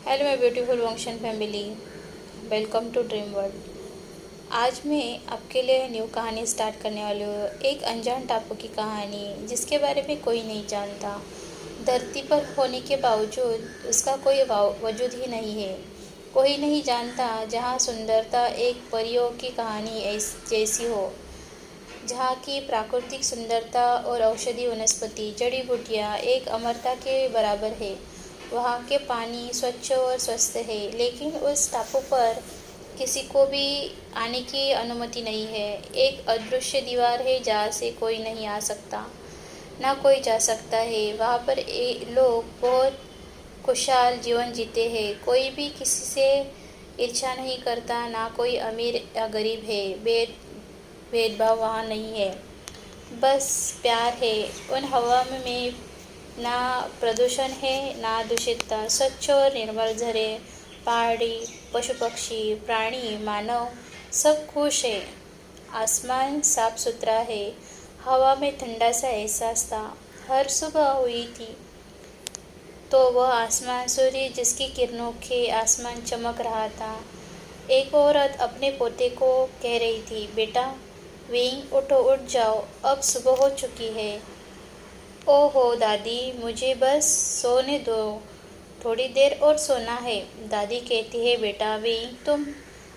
Hello my beautiful वंशन family, welcome to dream world. आज मैं आपके लिए न्यू कहानी स्टार्ट करने वाली हूँ। एक अनजान टापू की कहानी जिसके बारे में कोई नहीं जानता। धरती पर होने के बावजूद उसका कोई वजूद ही नहीं है। कोई नहीं जानता जहाँ सुंदरता एक परियों की कहानी जैसी हो, जहाँ की प्राकृतिक सुंदरता और औषधि वनस्पति जड़ी बूटियाँ एक अमरता के बराबर है। वहाँ के पानी स्वच्छ और स्वस्थ है, लेकिन उस टापू पर किसी को भी आने की अनुमति नहीं है। एक अदृश्य दीवार है जहाँ से कोई नहीं आ सकता, ना कोई जा सकता है। वहाँ पर लोग बहुत खुशहाल जीवन जीते हैं। कोई भी किसी से ईर्ष्या नहीं करता, ना कोई अमीर या गरीब है। भेदभाव वहाँ नहीं है, बस प्यार है। उन हवा में ना प्रदूषण है, ना दूषितता। स्वच्छ और निर्मल झरे, पहाड़ी, पशु पक्षी, प्राणी, मानव सब खुश है। आसमान साफ सुथरा है, हवा में ठंडा सा एहसास था। हर सुबह हुई थी तो वह आसमान सूर्य जिसकी किरणों के आसमान चमक रहा था। एक औरत अपने पोते को कह रही थी, बेटा विंग उठो, उठ जाओ, अब सुबह हो चुकी है। ओहो दादी, मुझे बस सोने दो, थोड़ी देर और सोना है। दादी कहती है, बेटा विंग तुम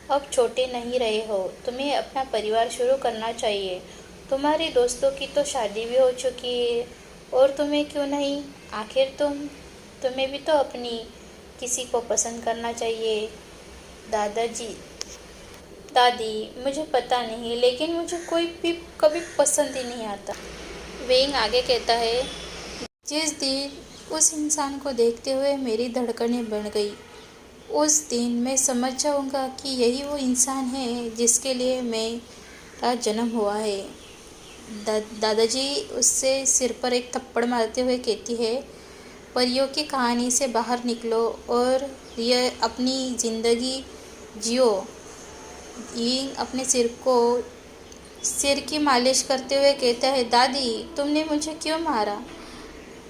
अब छोटे नहीं रहे हो, तुम्हें अपना परिवार शुरू करना चाहिए। तुम्हारे दोस्तों की तो शादी भी हो चुकी है, और तुम्हें क्यों नहीं? आखिर तुम्हें भी तो अपनी किसी को पसंद करना चाहिए। दादाजी दादी, मुझे पता नहीं, लेकिन मुझे कोई भी कभी पसंद ही नहीं आता। वेंग आगे कहता है, जिस दिन उस इंसान को देखते हुए मेरी धड़कनें बढ़ गई, उस दिन मैं समझ जाऊंगा कि यही वो इंसान है जिसके लिए मेरा जन्म हुआ है। दादाजी उससे सिर पर एक थप्पड़ मारते हुए कहती है, परियों की कहानी से बाहर निकलो और ये अपनी ज़िंदगी जियो। ये अपने सिर की मालिश करते हुए कहता है, दादी तुमने मुझे क्यों मारा?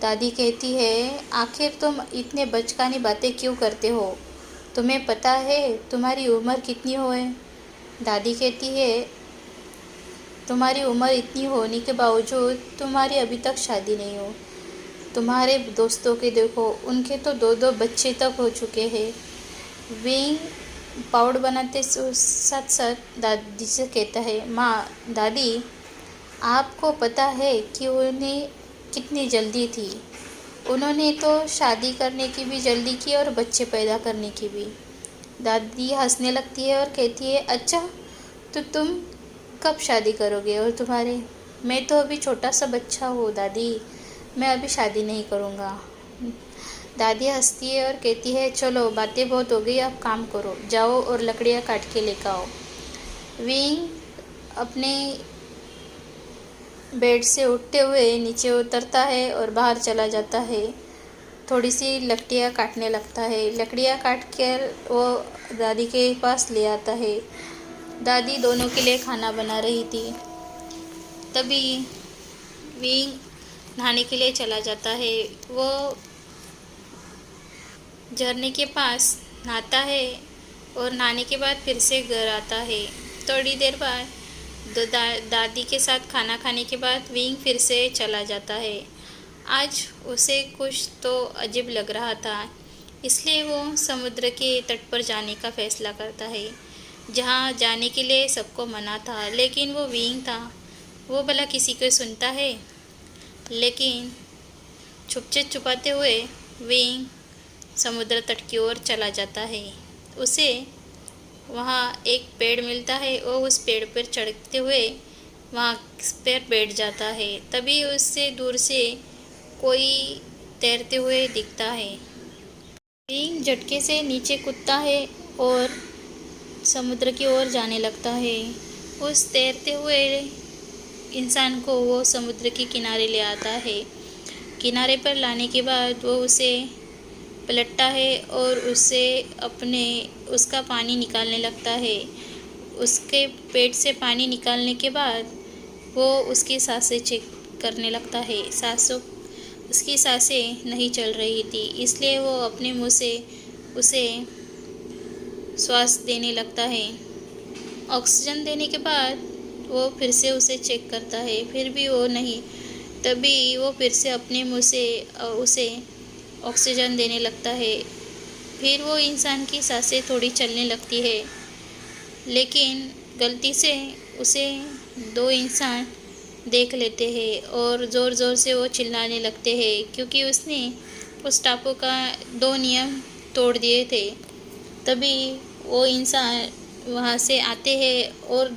दादी कहती है, आखिर तुम इतने बचकानी बातें क्यों करते हो? तुम्हें पता है तुम्हारी उम्र कितनी हो है? दादी कहती है, तुम्हारी उम्र इतनी होने के बावजूद तुम्हारी अभी तक शादी नहीं हो। तुम्हारे दोस्तों के देखो, उनके तो दो दो बच्चे तक हो चुके हैं। विंग पाउडर बनाते साथ साथ दादी से कहता है, माँ दादी आपको पता है कि उन्हें कितनी जल्दी थी। उन्होंने तो शादी करने की भी जल्दी की और बच्चे पैदा करने की भी। दादी हंसने लगती है और कहती है, अच्छा तो तुम कब शादी करोगे? और तुम्हारे? मैं तो अभी छोटा सा बच्चा हूँ दादी, मैं अभी शादी नहीं करूँगा। दादी हंसती है और कहती है, चलो बातें बहुत हो गई, अब काम करो, जाओ और लकड़ियाँ काट के लेकर आओ। विंग अपने बेड से उठते हुए नीचे उतरता है और बाहर चला जाता है। थोड़ी सी लकड़ियाँ काटने लगता है। लकड़ियाँ काट कर वो दादी के पास ले आता है। दादी दोनों के लिए खाना बना रही थी। तभी विंग नहाने के लिए चला जाता है। वो झरने के पास नहाता है और नहाने के बाद फिर से घर आता है। थोड़ी देर बाद दादी के साथ खाना खाने के बाद विंग फिर से चला जाता है। आज उसे कुछ तो अजीब लग रहा था, इसलिए वो समुद्र के तट पर जाने का फैसला करता है, जहाँ जाने के लिए सबको मना था। लेकिन वो विंग था, वो भला किसी को सुनता है? लेकिन छुपचे छुपाते हुए विंग समुद्र तट की ओर चला जाता है। उसे वहाँ एक पेड़ मिलता है और उस पेड़ पर चढ़ते हुए वहाँ पर बैठ जाता है। तभी उससे दूर से कोई तैरते हुए दिखता है। विंग झटके से नीचे कूदता है और समुद्र की ओर जाने लगता है। उस तैरते हुए इंसान को वो समुद्र के किनारे ले आता है। किनारे पर लाने के बाद वो उसे पलटता है और उसका पानी निकालने लगता है। उसके पेट से पानी निकालने के बाद वो उसकी सांसें चेक करने लगता है। उसकी सांसें नहीं चल रही थी, इसलिए वो अपने मुंह से उसे श्वास देने लगता है। ऑक्सीजन देने के बाद वो फिर से उसे चेक करता है, फिर भी वो नहीं। तभी वो फिर से अपने मुंह से उसे ऑक्सीजन देने लगता है। फिर वो इंसान की सांसें थोड़ी चलने लगती है, लेकिन गलती से उसे दो इंसान देख लेते हैं और ज़ोर ज़ोर से वो चिल्लाने लगते हैं, क्योंकि उसने उस टापू का 2 नियम तोड़ दिए थे। तभी वो इंसान वहाँ से आते हैं और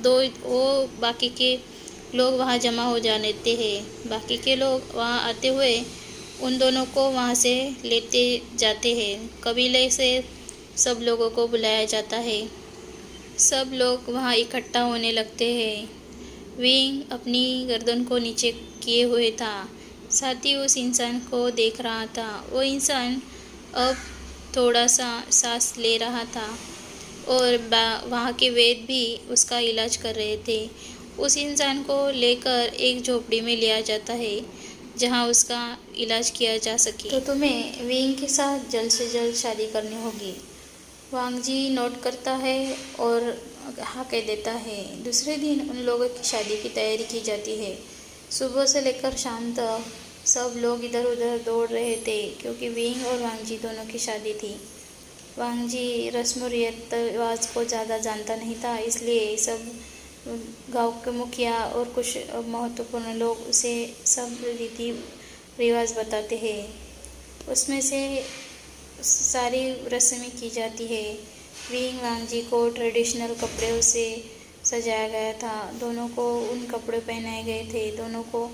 वो बाकी के लोग वहाँ जमा हो जाने देते हैं। बाकी के लोग वहाँ आते हुए उन दोनों को वहाँ से लेते जाते हैं। कबीले से सब लोगों को बुलाया जाता है। सब लोग वहाँ इकट्ठा होने लगते हैं। विंग अपनी गर्दन को नीचे किए हुए था, साथ ही उस इंसान को देख रहा था। वो इंसान अब थोड़ा सा सांस ले रहा था और वहाँ के वैद्य भी उसका इलाज कर रहे थे। उस इंसान को लेकर एक झोपड़ी में लिया जाता है, जहाँ उसका इलाज किया जा सके। तो तुम्हें विंग के साथ जल्द से जल्द शादी करनी होगी। वांग जी नोट करता है और हाँ कह देता है। दूसरे दिन उन लोगों की शादी की तैयारी की जाती है। सुबह से लेकर शाम तक सब लोग इधर उधर दौड़ रहे थे, क्योंकि विंग और वांग जी दोनों की शादी थी। वांग जी रस्म और रीत रिवाज को ज़्यादा जानता नहीं था, इसलिए सब गांव के मुखिया और कुछ महत्वपूर्ण लोग उसे सब रीति रिवाज बताते हैं। उसमें से सारी रस्में की जाती है। विंग वांग जी को ट्रेडिशनल कपड़े से सजाया गया था। दोनों को उन कपड़े पहनाए गए थे। दोनों को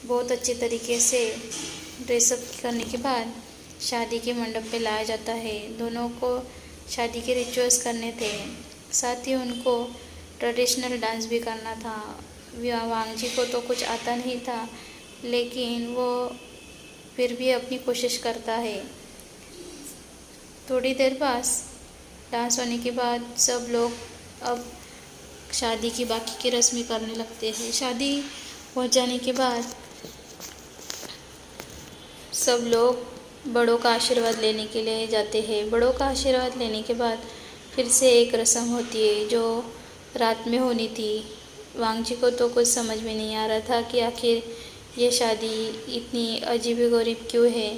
बहुत अच्छे तरीके से ड्रेसअप करने के बाद शादी के मंडप पे लाया जाता है। दोनों को शादी के रिचुअल्स करने थे, साथ ही उनको ट्रेडिशनल डांस भी करना था। वांग जी को तो कुछ आता नहीं था, लेकिन वो फिर भी अपनी कोशिश करता है। थोड़ी देर बाद डांस होने के बाद सब लोग अब शादी की बाकी की रस्में करने लगते हैं। शादी हो जाने के बाद सब लोग बड़ों का आशीर्वाद लेने के लिए जाते हैं। बड़ों का आशीर्वाद लेने के बाद फिर से एक रस्म होती है जो रात में होनी थी। वांग जी को तो कुछ समझ में नहीं आ रहा था कि आखिर ये शादी इतनी अजीब गरीब क्यों है,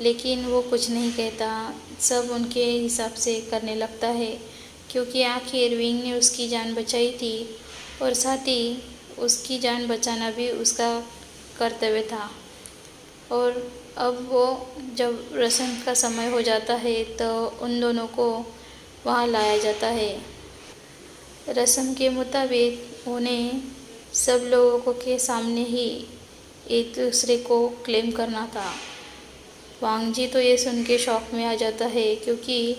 लेकिन वो कुछ नहीं कहता। सब उनके हिसाब से करने लगता है, क्योंकि आखिर विंग ने उसकी जान बचाई थी और साथ ही उसकी जान बचाना भी उसका कर्तव्य था। और अब वो जब रस्म का समय हो जाता है तो उन दोनों को वहाँ लाया जाता है। रस्म के मुताबिक उन्हें सब लोगों के सामने ही एक दूसरे को क्लेम करना था। वांग जी तो ये सुन के शौक में आ जाता है, क्योंकि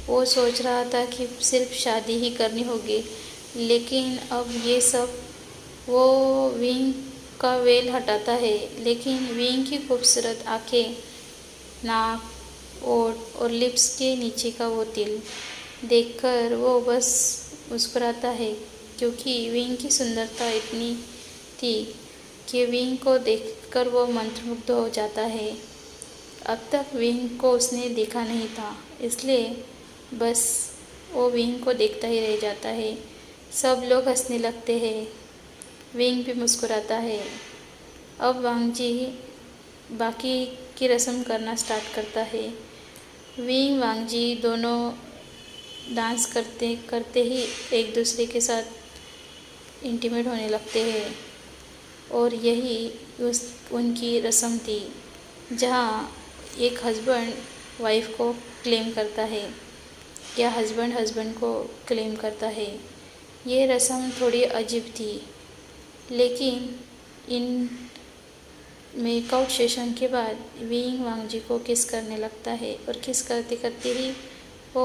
वो सोच रहा था कि सिर्फ शादी ही करनी होगी, लेकिन अब ये सब वो विंग का वेल हटाता है। लेकिन विंग की खूबसूरत आँखें, नाक, ओठ और लिप्स के नीचे का वो तिल देखकर वो बस मुस्कुराता है, क्योंकि विंग की सुंदरता इतनी थी कि विंग को देखकर वो मंत्रमुग्ध हो जाता है। अब तक विंग को उसने देखा नहीं था, इसलिए बस वो विंग को देखता ही रह जाता है। सब लोग हंसने लगते हैं, विंग भी मुस्कुराता है। अब वांग जी बाकी की रस्म करना स्टार्ट करता है। विंग वांग जी दोनों डांस करते करते ही एक दूसरे के साथ इंटीमेट होने लगते हैं, और यही उनकी रस्म थी, जहाँ एक हस्बैंड वाइफ को क्लेम करता है या हस्बैंड हस्बैंड को क्लेम करता है। ये रस्म थोड़ी अजीब थी, लेकिन इन मेकआउट सेशन के बाद विंग वांग जी को किस करने लगता है और किस करते करते ही वो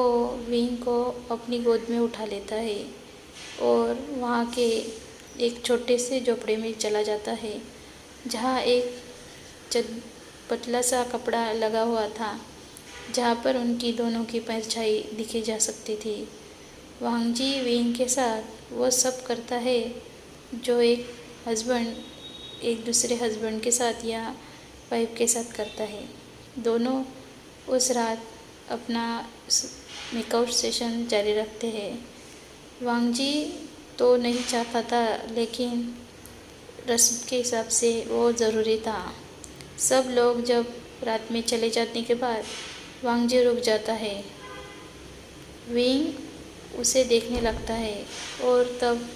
विंग को अपनी गोद में उठा लेता है और वहाँ के एक छोटे से झोपड़े में चला जाता है, जहाँ एक पतला सा कपड़ा लगा हुआ था, जहाँ पर उनकी दोनों की परछाई दिखी जा सकती थी। वांग जी विंग के साथ वो सब करता है जो एक हस्बैंड एक दूसरे हस्बैंड के साथ या वाइफ के साथ करता है। दोनों उस रात अपना मेकआउट सेशन जारी रखते हैं। वांग जी तो नहीं चाहता था, लेकिन रस्म के हिसाब से वो ज़रूरी था। सब लोग जब रात में चले जाने के बाद वांग जी रुक जाता है। विंग उसे देखने लगता है और तब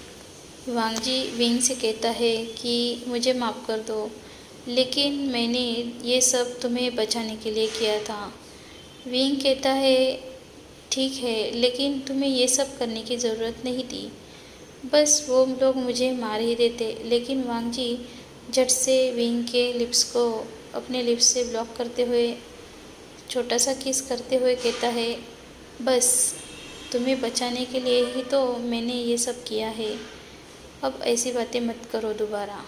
वांग जी विंग से कहता है कि मुझे माफ़ कर दो, लेकिन मैंने ये सब तुम्हें बचाने के लिए किया था। विंग कहता है ठीक है, लेकिन तुम्हें ये सब करने की ज़रूरत नहीं थी, बस वो लोग मुझे मार ही देते। लेकिन वांग जी झट से विंग के लिप्स को अपने लिप्स से ब्लॉक करते हुए छोटा सा किस करते हुए कहता है, बस तुम्हें बचाने के लिए ही तो मैंने ये सब किया है, अब ऐसी बातें मत करो दोबारा।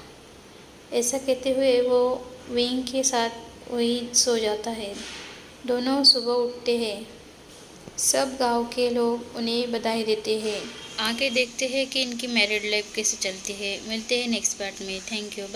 ऐसा कहते हुए वो विंग के साथ वही सो जाता है। दोनों सुबह उठते हैं। सब गांव के लोग उन्हें बधाई देते हैं। आगे देखते हैं कि इनकी मैरिड लाइफ कैसे चलती है। मिलते हैं नेक्स्ट पार्ट में। Thank you, bye.